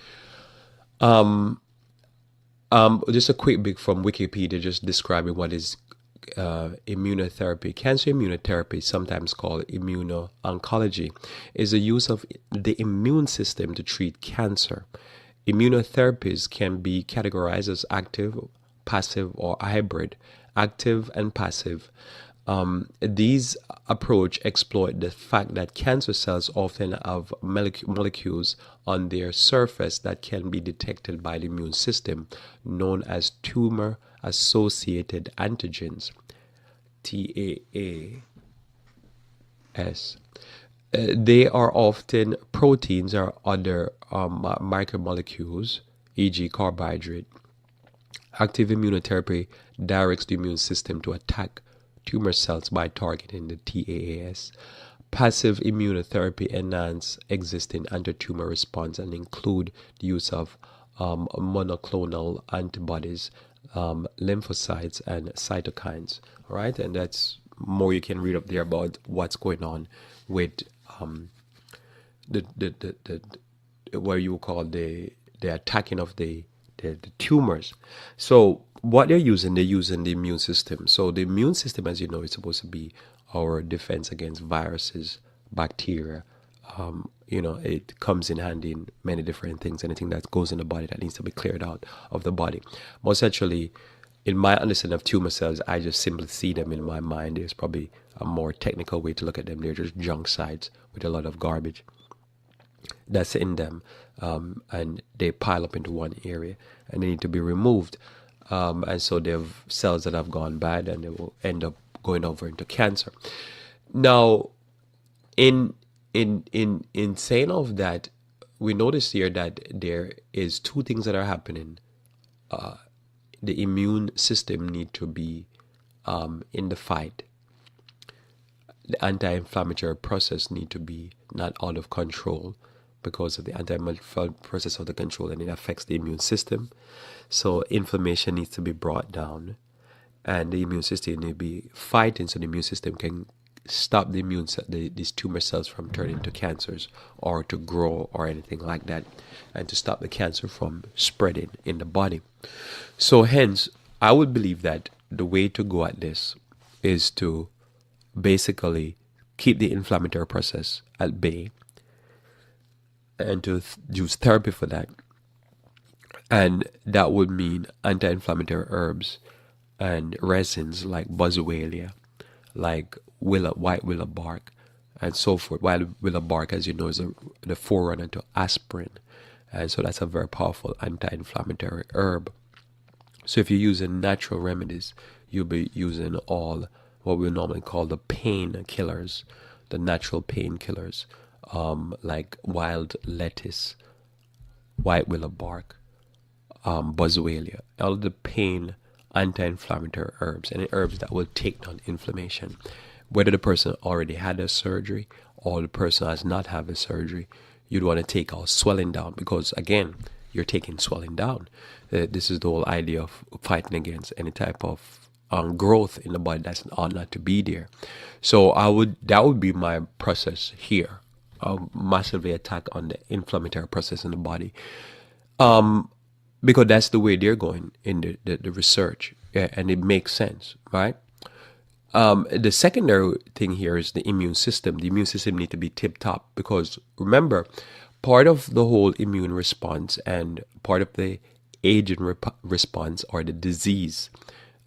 Just a quick bit from Wikipedia, just describing what is immunotherapy. Cancer immunotherapy, sometimes called immuno-oncology, is the use of the immune system to treat cancer. Immunotherapies can be categorized as active, passive, or hybrid. Active and passive. These approach exploit the fact that cancer cells often have molecules on their surface that can be detected by the immune system, known as tumor-associated antigens, TAAs. They are often proteins or other micromolecules, e.g. carbohydrate. Active immunotherapy directs the immune system to attack tumor cells by targeting the TAAs. Passive immunotherapy enhance existing anti-tumor response and include the use of monoclonal antibodies, lymphocytes, and cytokines. All right, and that's more you can read up there about what's going on with the what you call the attacking of the tumors. So what they're using the immune system. So the immune system, as you know, is supposed to be our defense against viruses, bacteria. It comes in handy in many different things. Anything that goes in the body that needs to be cleared out of the body. Most actually, in my understanding of tumor cells, I just simply see them in my mind. There's probably a more technical way to look at them. They're just junk sites with a lot of garbage that's in them, and they pile up into one area and they need to be removed. And so they have cells that have gone bad, and they will end up going over into cancer. Now, in saying all of that, we notice here that there is two things that are happening. The immune system need to be in the fight. The anti-inflammatory process need to be not out of control, because of the anti-inflammatory process of the control, and it affects the immune system. So inflammation needs to be brought down, and the immune system need to be fighting, so the immune system can stop these tumor cells from turning to cancers or to grow or anything like that, and to stop the cancer from spreading in the body. So hence, I would believe that the way to go at this is to basically keep the inflammatory process at bay, and to use therapy for that. And that would mean anti-inflammatory herbs and resins like boswellia, like white willow bark, and so forth. White willow bark, as you know, is the forerunner to aspirin, and so that's a very powerful anti-inflammatory herb. So if you're using natural remedies, you'll be using all what we normally call the pain killers, the natural painkillers, like wild lettuce, white willow bark, boswellia, all of the pain anti-inflammatory herbs, and herbs that will take down inflammation. Whether the person already had a surgery or the person has not had a surgery, you'd want to take all swelling down, because again, you're taking swelling down. This is the whole idea of fighting against any type of growth in the body that's ought not to be there. So that would be my process here. Massively attack on the inflammatory process in the body, because that's the way they're going in the research, and it makes sense, right? The secondary thing here is the immune system. The immune system needs to be tip-top, because remember, part of the whole immune response and part of the aging response, or the disease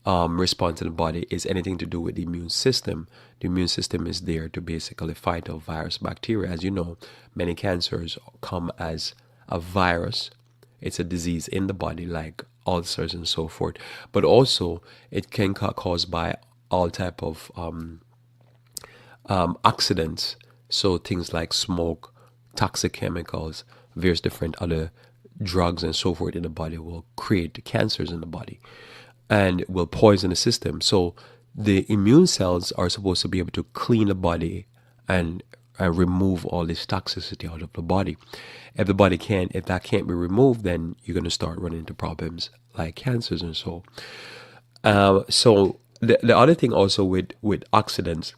response in the body, is anything to do with the immune system. The immune system is there to basically fight off virus, bacteria. As you know, many cancers come as a virus. It's a disease in the body, like ulcers and so forth. But also, it can caused by all type of oxidants. So things like smoke, toxic chemicals, various different other drugs and so forth in the body will create cancers in the body and will poison the system. So the immune cells are supposed to be able to clean the body and remove all this toxicity out of the body. If that can't be removed, then you're going to start running into problems like cancers and so. So the other thing also with oxidants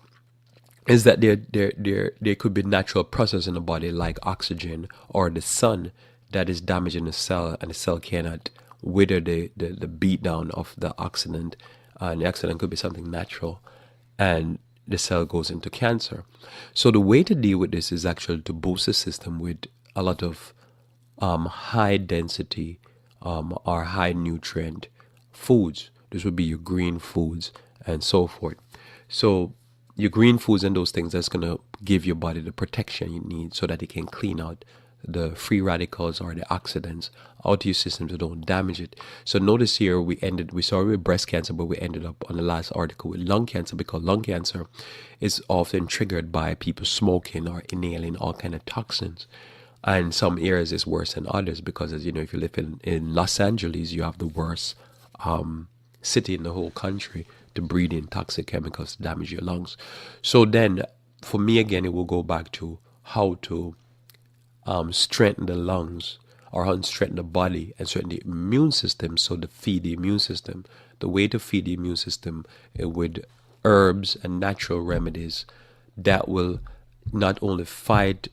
is that there could be natural process in the body, like oxygen or the sun, that is damaging the cell, and the cell cannot wither the beat down of the oxidant, and the oxidant could be something natural, and the cell goes into cancer. So the way to deal with this is actually to boost the system with a lot of high density or high nutrient foods. This would be your green foods and so forth. So your green foods and those things, that's going to give your body the protection you need so that it can clean out the free radicals or the oxidants out of your system so don't damage it. So notice here we started with breast cancer, but we ended up on the last article with lung cancer, because lung cancer is often triggered by people smoking or inhaling all kind of toxins. And some areas is worse than others, because, as you know, if you live in Los Angeles, you have the worst city in the whole country to breathe in toxic chemicals to damage your lungs. So then, for me, again, it will go back to how to strengthen the lungs, or how to strengthen the body and strengthen the immune system. So to feed the immune system, the way to feed the immune system with herbs and natural remedies that will not only fight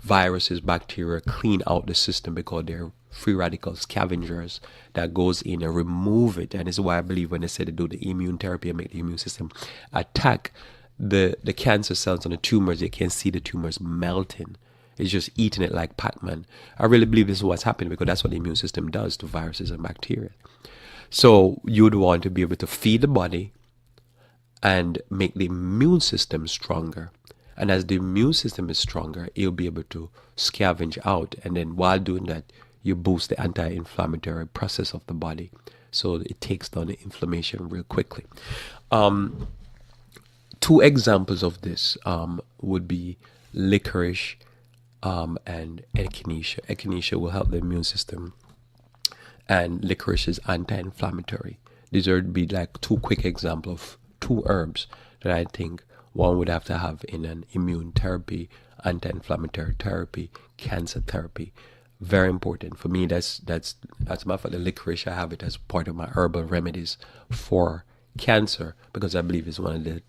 viruses, bacteria, clean out the system, because they're free radical scavengers that goes in and remove it. And this is why I believe when they say they do the immune therapy and make the immune system attack the cancer cells and the tumors, you can see the tumors melting. It's just eating it like Pac-Man. I really believe this is what's happening, because that's what the immune system does to viruses and bacteria. So you'd want to be able to feed the body and make the immune system stronger. And as the immune system is stronger, you'll be able to scavenge out. And then while doing that, you boost the anti-inflammatory process of the body. So it takes down the inflammation real quickly. Two examples of this would be licorice and echinacea. Echinacea will help the immune system, and licorice is anti-inflammatory. These would be like two quick examples of two herbs that I think one would have to have in an immune therapy, anti-inflammatory therapy, cancer therapy. Very important for me. That's as a matter of fact, the licorice, I have it as part of my herbal remedies for cancer, because I believe it's one of the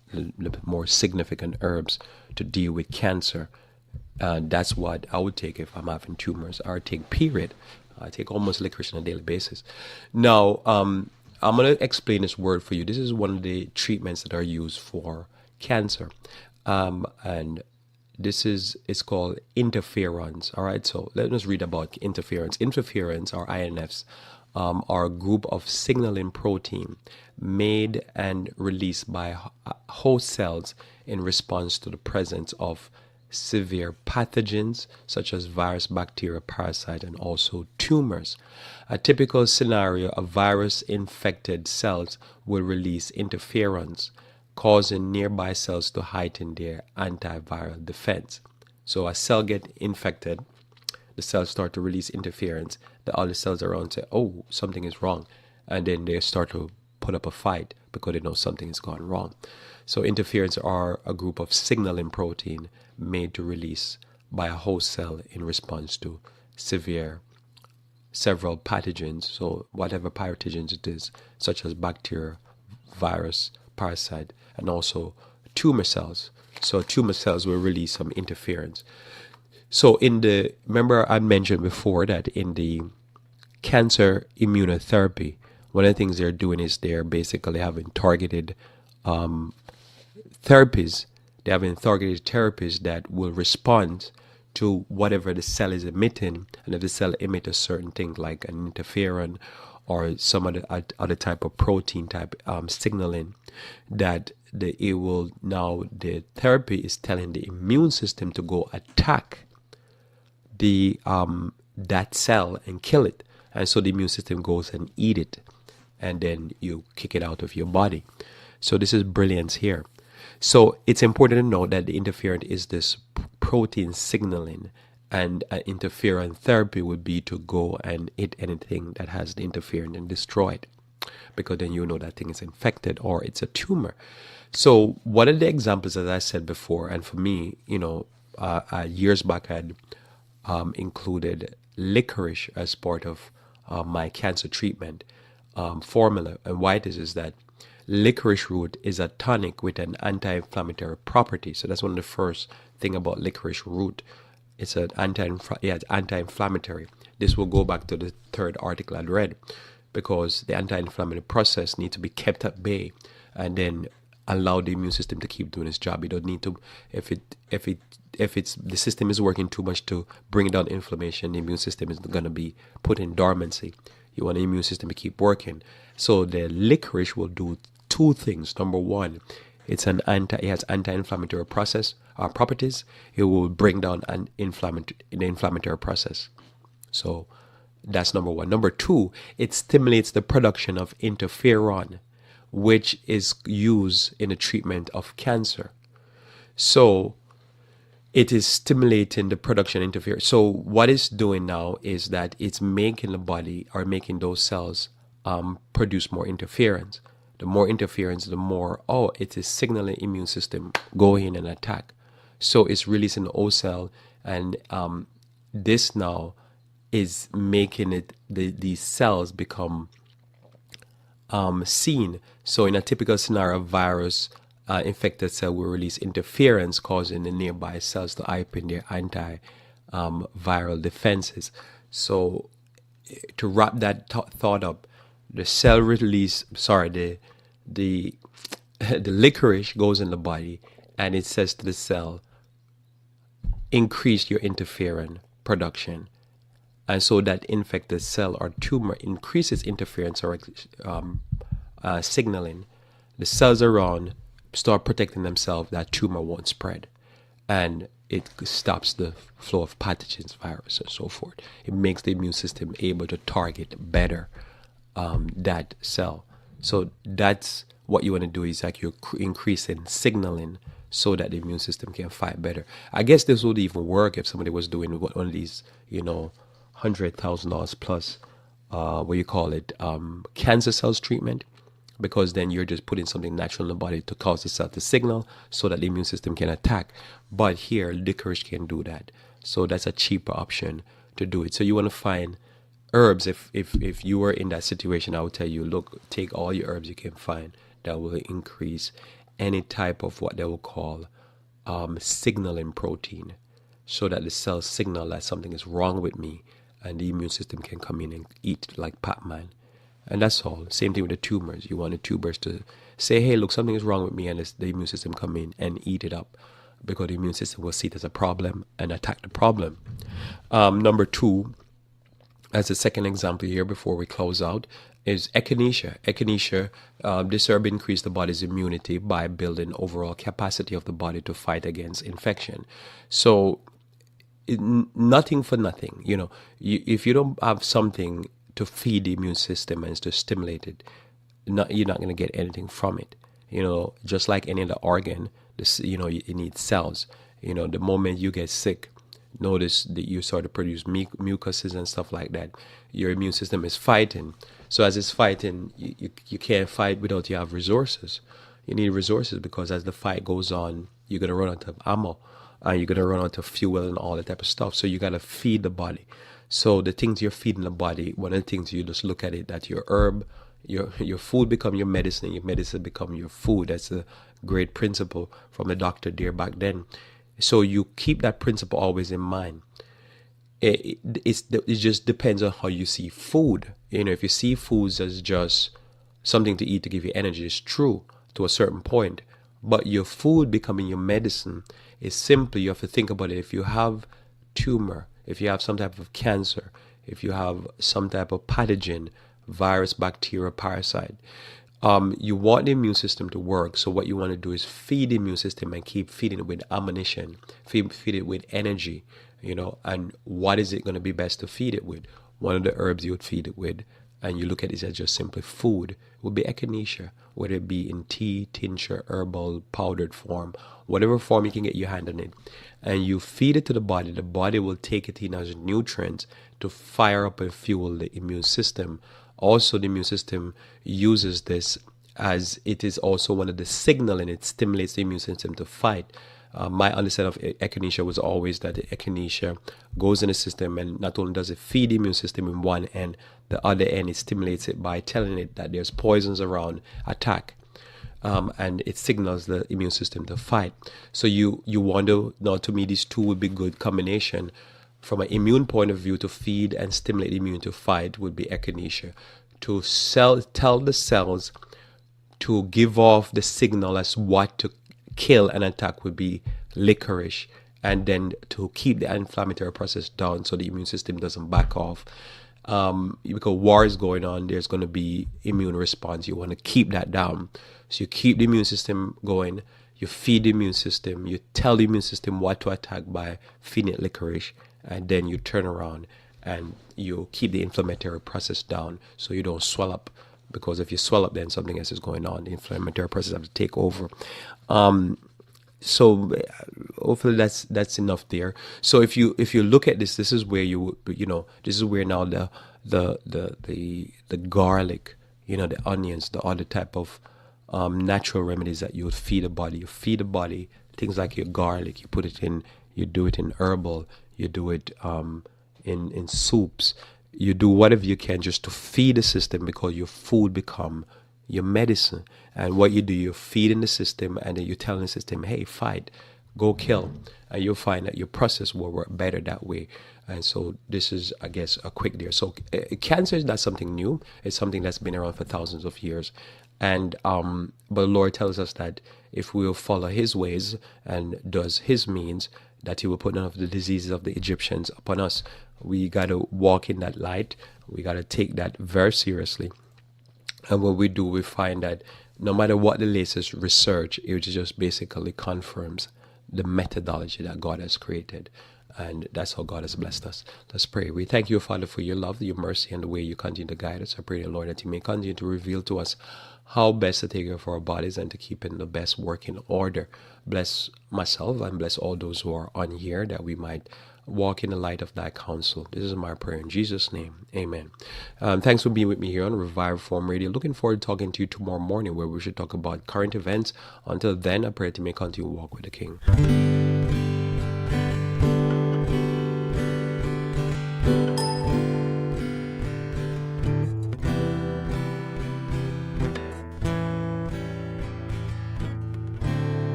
more significant herbs to deal with cancer. That's what I would take if I'm having tumors. I would take period. I take almost licorice on a daily basis. Now, I'm going to explain this word for you. This is one of the treatments that are used for cancer. And this it's called interferons. All right, so let us read about interferons. Interferons, or INFs, are a group of signaling protein made and released by host cells in response to the presence of severe pathogens such as virus, bacteria, parasite, and also tumors. A typical scenario, a virus-infected cells will release interferons, causing nearby cells to heighten their antiviral defense. So a cell get infected, the cells start to release interference, the other cells around say, oh, something is wrong, and then they start to put up a fight because they know something has gone wrong. So interferons are a group of signaling protein made to release by a host cell in response to several pathogens. So whatever pathogens it is, such as bacteria, virus, parasite, and also tumor cells. So tumor cells will release some interference. So remember I mentioned before that in the cancer immunotherapy, one of the things they're doing is they're basically having targeted therapies. They're having targeted therapies that will respond to whatever the cell is emitting. And if the cell emits a certain thing like an interferon or some other type of protein type signaling, that the therapy is telling the immune system to go attack that cell and kill it. And so the immune system goes and eat it, and then you kick it out of your body. So this is brilliance here. So it's important to know that the interferon is this protein signaling, and interferon therapy would be to go and eat anything that has the interferon and destroy it, because then you know that thing is infected or it's a tumor. So one of the examples, as I said before, and for me, years back I had included licorice as part of my cancer treatment formula. And why it is that licorice root is a tonic with an anti-inflammatory property. So that's one of the first thing about licorice root. It's an anti-inflammatory. This will go back to the third article I'd read, because the anti-inflammatory process needs to be kept at bay and then allow the immune system to keep doing its job. You don't need to, if the system is working too much to bring down inflammation, the immune system is going to be put in dormancy. You want the immune system to keep working. So the licorice will do two things. Number one, it has anti-inflammatory properties. It will bring down the inflammatory process. So that's number one. Number two, it stimulates the production of interferon, which is used in the treatment of cancer. So it is stimulating the production of interferon. So what it's doing now is that it's making the body, or making those cells produce more interferons. The more interferons, the more, it is signaling immune system, go in and attack. So it's releasing the O cell, and this now is making these cells become seen. So in a typical scenario, virus infected cell will release interference, causing the nearby cells to open their anti-viral defenses. So to wrap that thought up, the cell release, the licorice goes in the body, and it says to the cell, increase your interferon production. And so that infected cell or tumor increases interference or signaling. The cells around start protecting themselves, that tumor won't spread. And it stops the flow of pathogens, viruses, and so forth. It makes the immune system able to target better that cell. So that's what you want to do, is like you're increasing signaling so that the immune system can fight better. I guess this would even work if somebody was doing one of these, $100,000 plus, what you call it, cancer cells treatment, because then you're just putting something natural in the body to cause the cell to signal so that the immune system can attack. But here, licorice can do that. So that's a cheaper option to do it. So you want to find herbs. If you were in that situation, I would tell you, look, take all your herbs you can find that will increase any type of what they will call signaling protein, so that the cells signal that something is wrong with me, and the immune system can come in and eat like Pac-Man. And that's all. Same thing with the tumors. You want the tumors to say, hey, look, something is wrong with me, and the immune system come in and eat it up, because the immune system will see it as a problem and attack the problem. Number two, as a second example here before we close out, is echinacea. Echinacea, this herb increases the body's immunity by building overall capacity of the body to fight against infection. So nothing for nothing. If you don't have something to feed the immune system and to stimulate it, you're not going to get anything from it. Just like any other organ, it needs cells. The moment you get sick, notice that you start to produce mucuses and stuff like that. Your immune system is fighting. So as it's fighting, you can't fight without you have resources. You need resources, because as the fight goes on, you're going to run out of ammo, and you're going to run out of fuel and all that type of stuff. So you got to feed the body. So the things you're feeding the body, one of the things you just look at it, that your herb, your food become your medicine, your medicine become your food. That's a great principle from the doctor there back then. So you keep that principle always in mind. It just depends on how you see food. If you see foods as just something to eat to give you energy, it's true to a certain point. But your food becoming your medicine is simply, you have to think about it. If you have tumor, if you have some type of cancer, if you have some type of pathogen, virus, bacteria, parasite, you want the immune system to work. So what you want to do is feed the immune system and keep feeding it with ammunition, feed it with energy, and what is it going to be best to feed it with? One of the herbs you would feed it with, and you look at it as just simply food, would be echinacea, whether it be in tea, tincture, herbal, powdered form, whatever form you can get your hand on it. And you feed it to the body will take it in as nutrients to fire up and fuel the immune system. Also, the immune system uses this as it is also one of the signaling. It stimulates the immune system to fight. My understanding of echinacea was always that the echinacea goes in the system, and not only does it feed the immune system in one end, the other end it stimulates it by telling it that there's poisons around, attack. And it signals the immune system to fight. So you wonder, now to me these two would be good combination. From an immune point of view, to feed and stimulate the immune to fight would be echinacea. To tell the cells to give off the signal as what to kill and attack would be licorice. And then to keep the inflammatory process down so the immune system doesn't back off. Because war is going on, there's going to be immune response. You want to keep that down. So you keep the immune system going, you feed the immune system, you tell the immune system what to attack by feeding it licorice, and then you turn around and you keep the inflammatory process down so you don't swell up. Because if you swell up, then something else is going on. The inflammatory process has to take over. So hopefully that's enough there. So if you look at this is where this is where now the garlic, the onions, the other type of natural remedies that you would feed the body. You feed the body things like your garlic. You put it in. You do it in herbal. You do it in soups. You do whatever you can just to feed the system, because your food become your medicine. And what you do, you're feeding the system, and then you're telling the system, hey, fight, go kill. And you'll find that your process will work better that way. And so this is, I guess, a quick there. So cancer is not something new. It's something that's been around for thousands of years. And but the Lord tells us that if we will follow his ways and does his means, that he will put none of the diseases of the Egyptians upon us. We got to walk in that light. We got to take that very seriously. And what we do, we find that no matter what the latest research, it just basically confirms the methodology that God has created. And that's how God has blessed us. Let's pray. We thank you, Father, for your love, your mercy, and the way you continue to guide us. I pray, Lord, that you may continue to reveal to us how best to take care of our bodies and to keep in the best working order. Bless myself and bless all those who are on here, that we might walk in the light of thy counsel. This is my prayer in Jesus' name. Amen. Thanks for being with me here on Revive Reform Radio. Looking forward to talking to you tomorrow morning, where we should talk about current events. Until then, I pray that you may continue to walk with the King.